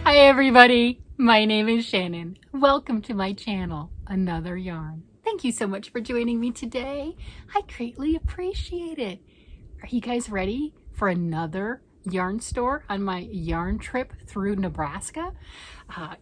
Hi everybody, my name is Shannon. Welcome to my channel, Another Yarn. Thank you so much for joining me today. I greatly appreciate it. Are you guys ready for another yarn store on my yarn trip through Nebraska? I'm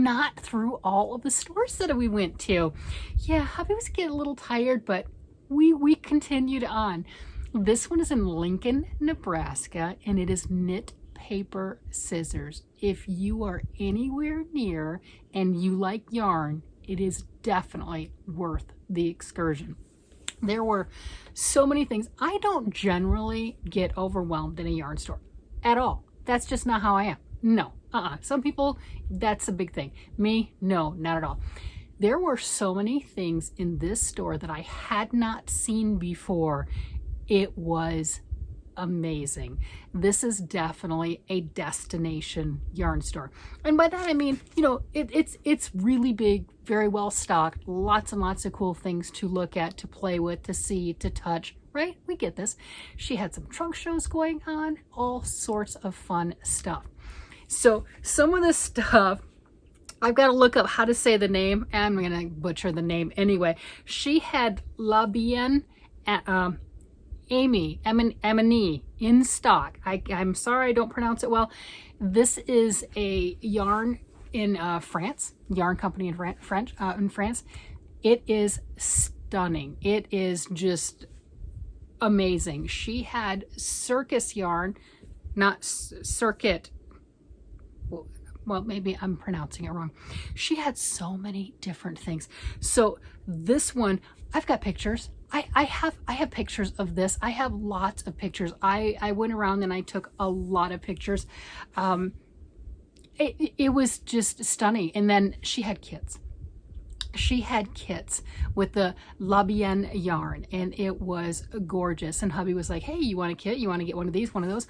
not through all of the stores that we went to. Yeah, hubby was getting a little tired, but we continued on. This one is in Lincoln, Nebraska, and it is Knit Paper Scissors. If you are anywhere near and you like yarn, it is definitely worth the excursion. There were so many things. I don't generally get overwhelmed in a yarn store at all. That's just not how I am. No, some people, that's a big thing. Me, no, not at all. There were so many things in this store that I had not seen before. It was amazing. This is definitely a destination yarn store. And by that I mean, you know, it's really big, very well stocked, lots and lots of cool things to look at, to play with, to see, to touch, right? We get this. She had some trunk shows going on, all sorts of fun stuff. So some of the stuff, I've got to look up how to say the name. I'm going to butcher the name anyway. She had La Bien Amini in stock. I'm sorry I don't pronounce it well. This is a yarn in France, yarn company in France. It is stunning. It is just amazing. She had circus yarn, not circuit. Well, maybe I'm pronouncing it wrong. She had so many different things. So this one, I've got pictures. I have pictures of this. I have lots of pictures. I went around and I took a lot of pictures. It was just stunning. And then she had kits. She had kits with the La Bien yarn, and it was gorgeous. And hubby was like, hey, you want a kit? You want to get one of these, one of those?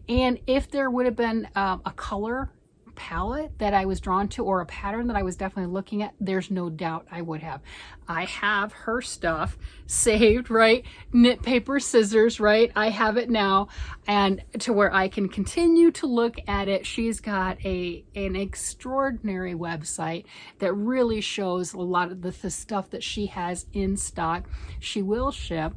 And if there would have been a color palette that I was drawn to, or a pattern that I was definitely looking at, there's no doubt I would have. I have her stuff saved, right? Knit Paper Scissors, right? I have it now, and to where I can continue to look at it. She's got an extraordinary website that really shows a lot of the stuff that she has in stock. She will ship.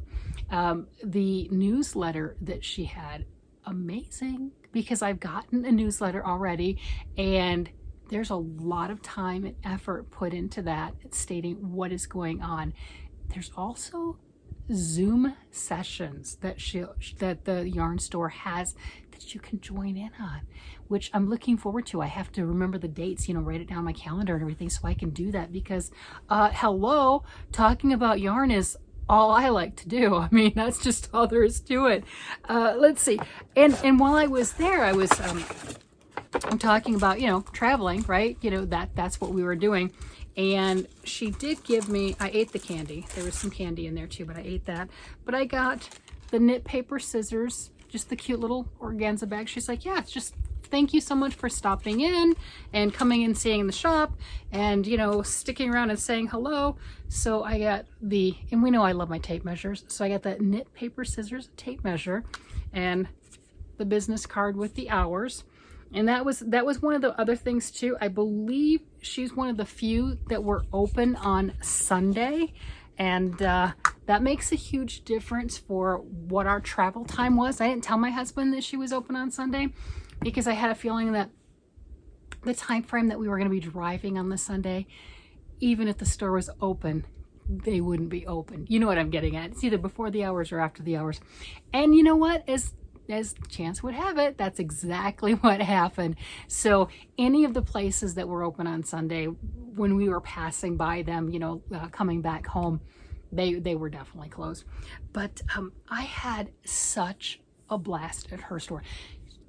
The newsletter that she had, amazing, because I've gotten a newsletter already, and there's a lot of time and effort put into that, stating what is going on. There's also Zoom sessions that the yarn store has that you can join in on, which I'm looking forward to. I have to remember the dates, you know, write it down on my calendar and everything so I can do that, because hello, talking about yarn is all I like to do. I mean, that's just all there is to it. Let's see. And while I was there, I was I'm talking about, you know, traveling, right? You know, that's what we were doing. And she did give me, I ate the candy. There was some candy in there too, but I ate that. But I got the Knit Paper Scissors, just the cute little organza bag. She's like, yeah, it's just, thank you so much for stopping in and coming and seeing the shop and, you know, sticking around and saying hello. So I got and we know I love my tape measures. So I got that Knit Paper Scissors tape measure and the business card with the hours. And that was one of the other things too. I believe she's one of the few that were open on Sunday. And that makes a huge difference for what our travel time was. I didn't tell my husband that she was open on Sunday, because I had a feeling that the time frame that we were going to be driving on the Sunday, even if the store was open, they wouldn't be open. You know what I'm getting at. It's either before the hours or after the hours. And you know what? As chance would have it, that's exactly what happened. So any of the places that were open on Sunday, when we were passing by them, you know, coming back home, they were definitely closed. But I had such a blast at her store.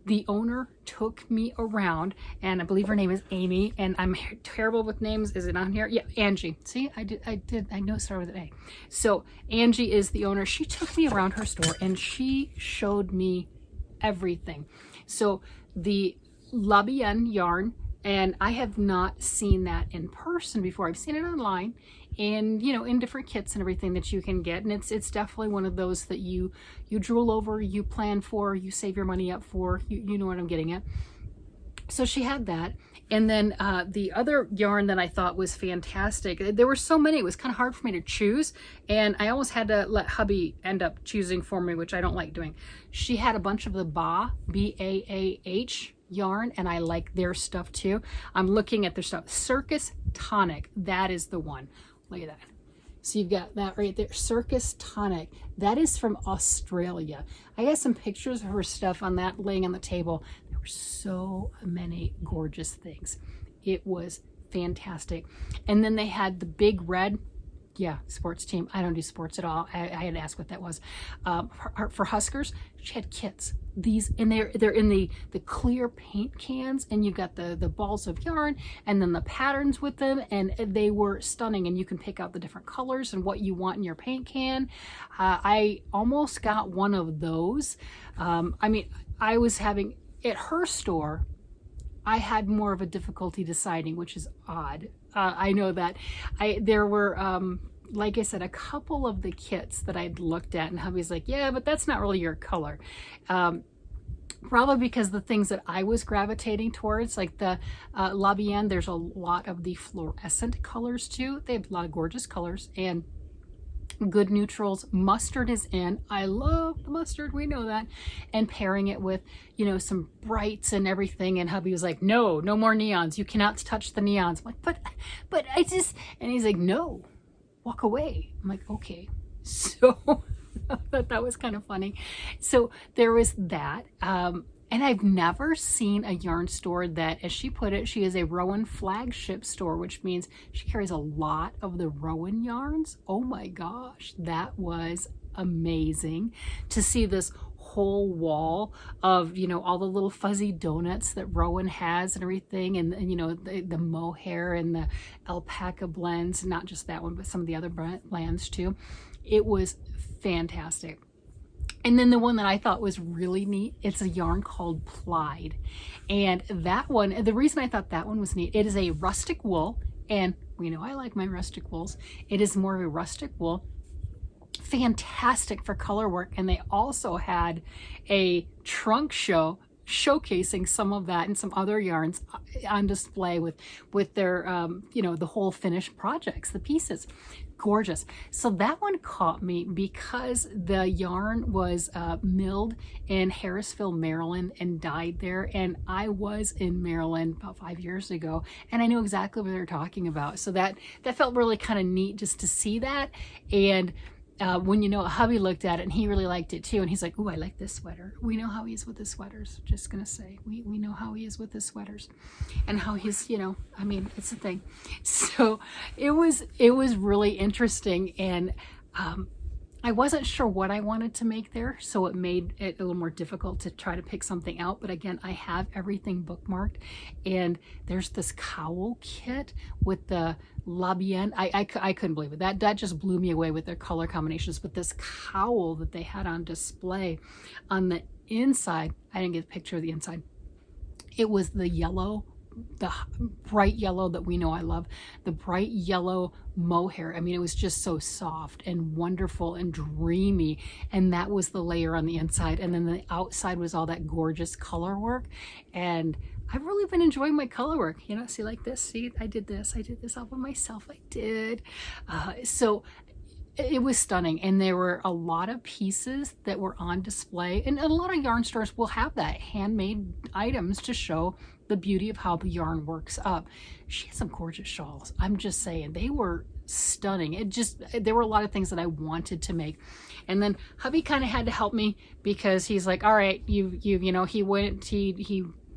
The owner took me around, and I believe her name is Amy, and I'm terrible with names. Is it on here? Yeah, Angie. See, I know it started with an A. So Angie is the owner. She took me around her store and she showed me everything. So the La Bien yarn, and I have not seen that in person before. I've seen it online, and you know, in different kits and everything that you can get, and it's definitely one of those that you drool over, you plan for, you save your money up for. You know what I'm getting at. So she had that. And then the other yarn that I thought was fantastic, there were so many, it was kind of hard for me to choose. And I almost had to let hubby end up choosing for me, which I don't like doing. She had a bunch of the Baah, B-A-A-H yarn, and I like their stuff too. I'm looking at their stuff. Circus Tonic, that is the one. Look at that. So you've got that right there, Circus Tonic. That is from Australia. I got some pictures of her stuff on that laying on the table. There were so many gorgeous things. It was fantastic. And then they had the big red, yeah, sports team. I don't do sports at all. I had to ask what that was. For Huskers, she had kits. These, and they're in the clear paint cans, and you've got the balls of yarn and then the patterns with them, and they were stunning, and you can pick out the different colors and what you want in your paint can. I almost got one of those. I mean, I was having, at her store, I had more of a difficulty deciding, which is odd. I know that. There were, like I said, a couple of the kits that I'd looked at, and hubby's like, yeah, but that's not really your color. Probably because the things that I was gravitating towards, like the La Bien, there's a lot of the fluorescent colors too. They have a lot of gorgeous colors and good neutrals. Mustard is in. I love the mustard, we know that. And pairing it with, you know, some brights and everything. And hubby was like, no more neons. You cannot touch the neons. I'm like, but I just, and he's like, no, walk away. I'm like, okay. So I thought that was kind of funny. So there was that. And I've never seen a yarn store that, as she put it, she is a Rowan flagship store, which means she carries a lot of the Rowan yarns. Oh my gosh, that was amazing to see this whole wall of, you know, all the little fuzzy donuts that Rowan has and everything, and you know, the mohair and the alpaca blends, not just that one, but some of the other blends too. It was fantastic. And then the one that I thought was really neat, it's a yarn called Plied. And that one, the reason I thought that one was neat, it is a rustic wool, and we know I like my rustic wools. It is more of a rustic wool. Fantastic for color work. And they also had a trunk show showcasing some of that and some other yarns on display with their, you know, the whole finished projects, the pieces. Gorgeous. So that one caught me because the yarn was milled in Harrisville, Maryland, and dyed there. And I was in Maryland about 5 years ago, and I knew exactly what they were talking about. So that felt really kind of neat just to see that. And when, you know, hubby looked at it and he really liked it too, and he's like, "Ooh, I like this sweater." We know how he is with his sweaters. Just gonna say, we know how he is with his sweaters, and how he's, you know, I mean, it's a thing. So it was really interesting, and I wasn't sure what I wanted to make there, so it made it a little more difficult to try to pick something out. But again, I have everything bookmarked, and there's this cowl kit with the La Bien. I couldn't believe it. That just blew me away with their color combinations. But this cowl that they had on display on the inside, I didn't get a picture of the inside. It was the yellow, the bright yellow that we know I love, the bright yellow mohair. I mean, it was just so soft and wonderful and dreamy, and that was the layer on the inside, and then the outside was all that gorgeous color work. And I've really been enjoying my color work, you know. See, like this, see, I did this all by myself. I did. So it was stunning, and there were a lot of pieces that were on display, and a lot of yarn stores will have that, handmade items to show the beauty of how the yarn works up. She had some gorgeous shawls. I'm just saying, they were stunning. There were a lot of things that I wanted to make. And then hubby kind of had to help me, because he's like, all right, you know, he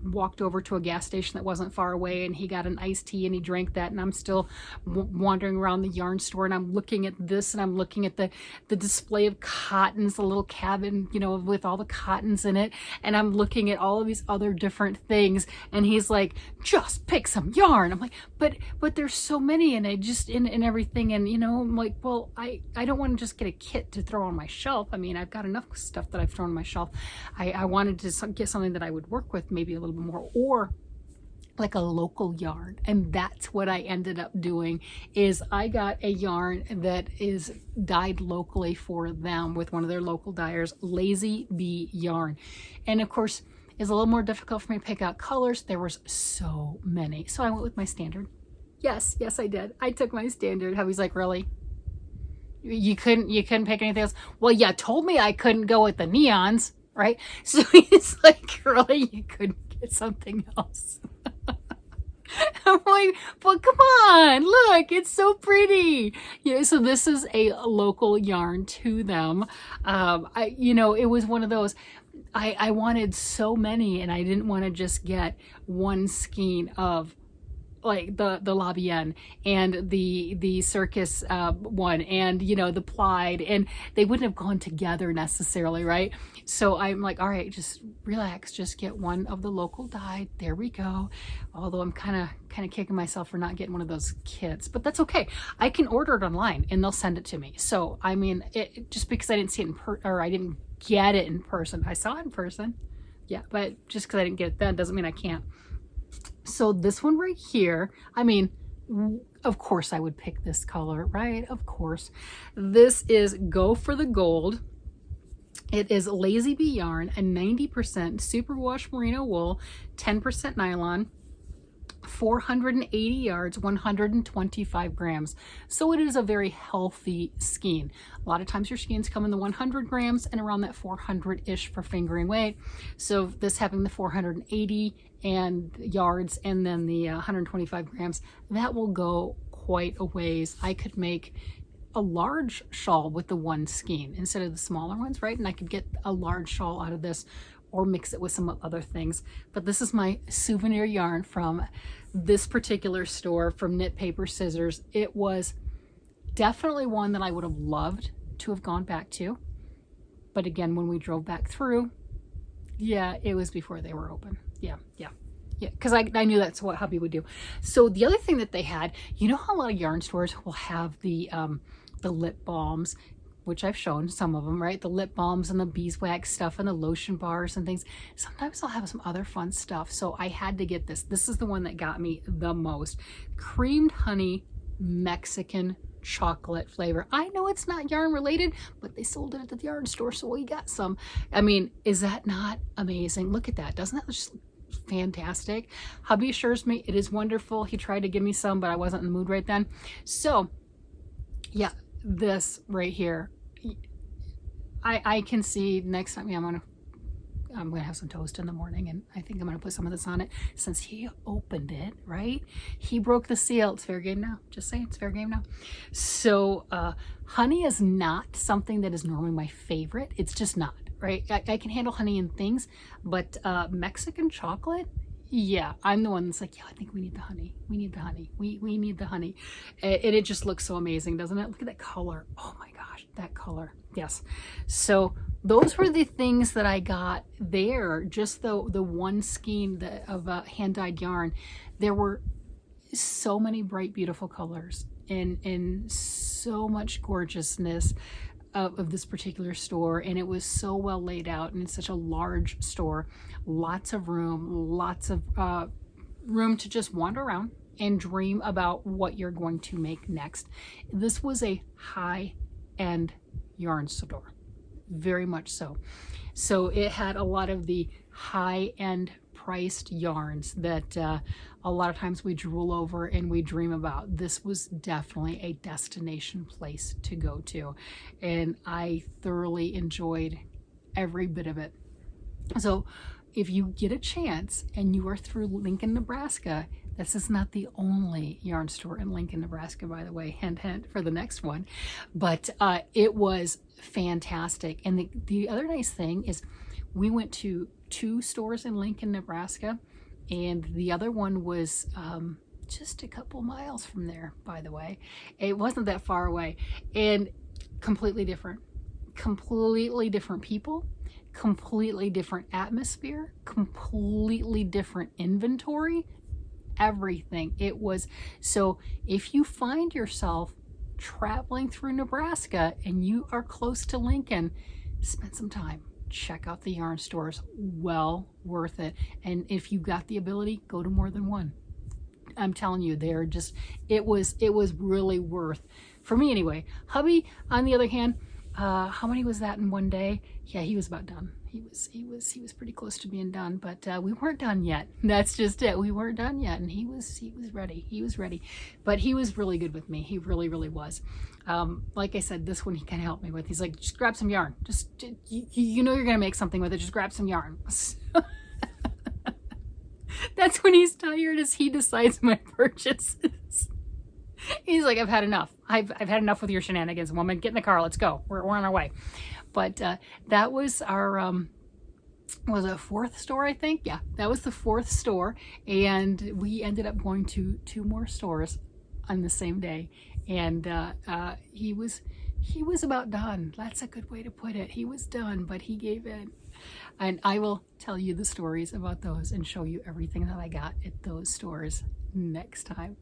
walked over to a gas station that wasn't far away, and he got an iced tea and he drank that, and I'm still wandering around the yarn store, and I'm looking at this, and I'm looking at the display of cottons, the little cabin, you know, with all the cottons in it, and I'm looking at all of these other different things, and he's like, just pick some yarn. I'm like, but there's so many, and I just in everything, and you know, I'm like, well, I don't want to just get a kit to throw on my shelf. I mean, I've got enough stuff that I've thrown on my shelf. I wanted to get something that I would work with maybe a little bit more, or like a local yarn. And that's what I ended up doing, is I got a yarn that is dyed locally for them with one of their local dyers, Lazy Bee yarn. And of course, It's a little more difficult for me to pick out colors. There was so many. So I went with my standard. Yes, I did. I took my standard. Hubby's like, really? You couldn't pick anything else? Well, yeah, told me I couldn't go with the neons, right? So he's like, really? You couldn't get something else? I'm like, but come on, look, it's so pretty. So this is a local yarn to them. It was one of those, I wanted so many, and I didn't want to just get one skein of like the Labienne and the circus one, and the plaid, and they wouldn't have gone together necessarily, right? So I'm like, all right, just relax, just get one of the local dyed. There we go. Although I'm kind of kicking myself for not getting one of those kits, but that's okay. I can order it online and they'll send it to me. So I mean, just because I didn't see it or I didn't get it in person. I saw it in person, yeah, but just because I didn't get it then doesn't mean I can't. So this one right here, I mean, of course I would pick this color, right? Of course. This is Go for the Gold. It is Lazy Bee yarn, a 90% superwash merino wool, 10% nylon, 480 yards, 125 grams. So it is a very healthy skein. A lot of times your skeins come in the 100 grams and around that 400-ish for fingering weight. So this having the 480 and yards and then the 125 grams, that will go quite a ways. I could make a large shawl with the one skein instead of the smaller ones, right? And I could get a large shawl out of this or mix it with some other things. But this is my souvenir yarn from this particular store, from Knit Paper Scissors. It was definitely one that I would have loved to have gone back to. But again, when we drove back through, yeah, it was before they were open. Yeah, because I knew that's what hubby would do. So the other thing that they had, you know how a lot of yarn stores will have the lip balms, which I've shown some of them, right? The lip balms and the beeswax stuff and the lotion bars and things. Sometimes they'll have some other fun stuff. So I had to get this. This is the one that got me the most. Creamed honey Mexican chocolate flavor. I know it's not yarn related, but they sold it at the yarn store, so we got some. I mean, is that not amazing? Look at that. Doesn't that just fantastic? Hubby assures me it is wonderful. He tried to give me some, but I wasn't in the mood right then. So yeah, this right here, I can see next time, yeah, I'm gonna have some toast in the morning, and I think I'm gonna put some of this on it since he opened it, right? He broke the seal. It's fair game now. Just saying, it's fair game now. So honey is not something that is normally my favorite. It's just not, right? I can handle honey and things, but Mexican chocolate, yeah, I'm the one that's like, yeah, I think we need the honey. We need the honey. We need the honey. And it just looks so amazing, doesn't it? Look at that color. Oh my gosh, that color. Yes. So those were the things that I got there. Just the one skein of hand-dyed yarn. There were so many bright, beautiful colors and so much gorgeousness of this particular store, and it was so well laid out, and it's such a large store. Lots of room to just wander around and dream about what you're going to make next. This was a high-end yarn store, very much so. So it had a lot of the high-end priced yarns that a lot of times we drool over and we dream about. This was definitely a destination place to go to, and I thoroughly enjoyed every bit of it. So if you get a chance and you are through Lincoln, Nebraska, this is not the only yarn store in Lincoln, Nebraska, by the way, hint, hint for the next one, but it was fantastic. And the other nice thing is we went to 2 stores in Lincoln, Nebraska, and the other one was just a couple miles from there, by the way. It wasn't that far away, and completely different people, completely different atmosphere, completely different inventory, everything. It was, so if you find yourself traveling through Nebraska and you are close to Lincoln, spend some time. Check out the yarn stores. Well worth it. And if you got the ability, go to more than one. I'm telling you, they're just, it was really worth, for me anyway. Hubby, on the other hand, how many was that in one day? Yeah, he was about done. He was pretty close to being done, but we weren't done yet. That's just it. We weren't done yet, and he was ready. He was ready, but he was really good with me. He really, really was. Like I said, this one he kind of helped me with. He's like, just grab some yarn. Just you know you're gonna make something with it. Just grab some yarn. That's when he's tired, as he decides my purchases. He's like, I've had enough. I've had enough with your shenanigans, woman. Get in the car. Let's go. We're on our way. But that was our, was it a fourth store, I think? Yeah, that was the fourth store. And we ended up going to 2 more stores on the same day. And he was about done. That's a good way to put it. He was done, but he gave in. And I will tell you the stories about those and show you everything that I got at those stores next time.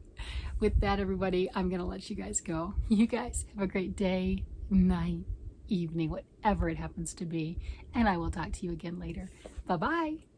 With that, everybody, I'm going to let you guys go. You guys have a great day, night, evening, whatever it happens to be. And I will talk to you again later. Bye-bye.